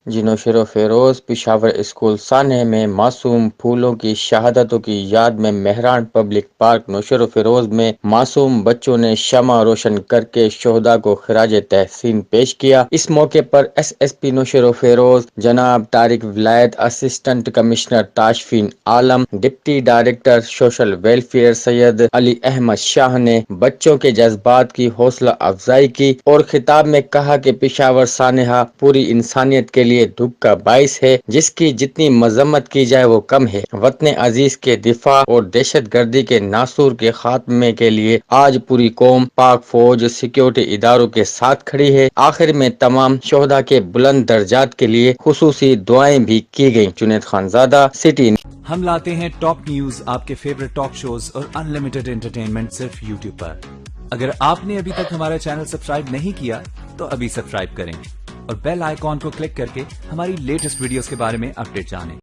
جی نوشر و فیروز پشاور اسکول سانحہ میں معصوم پھولوں کی شہادتوں کی یاد میں مہران پبلک پارک نوشر و فیروز میں معصوم بچوں نے شمع روشن کر کے شہداء کو خراج تحسین پیش کیا۔ اس موقع پر ایس ایس پی نوشر و فیروز جناب طارق ولایت، اسسٹنٹ کمشنر تاشفین عالم، ڈپٹی ڈائریکٹر سوشل ویلفیئر سید علی احمد شاہ نے بچوں کے جذبات کی حوصلہ افزائی کی اور خطاب میں کہا کہ پشاور سانحہ پوری انسانیت کے لیے دکھ کا باعث ہے، جس کی جتنی مذمت کی جائے وہ کم ہے۔ وطن عزیز کے دفاع اور دہشت گردی کے ناسور کے خاتمے کے لیے آج پوری قوم پاک فوج سیکیورٹی اداروں کے ساتھ کھڑی ہے۔ آخر میں تمام شہداء کے بلند درجات کے لیے خصوصی دعائیں بھی کی گئیں۔ جنید خان زادہ، سٹی۔ ہم لاتے ہیں ٹاپ نیوز، آپ کے فیورٹ ٹاک شوز اور انلمیٹڈ انٹرٹینمنٹ صرف یوٹیوب پر۔ اگر آپ نے ابھی تک ہمارا چینل سبسکرائب نہیں کیا تو ابھی سبسکرائب کریں اور بیل آئیکن کو کلک کر کے ہماری لیٹسٹ ویڈیوز کے بارے میں اپڈیٹ جانیں۔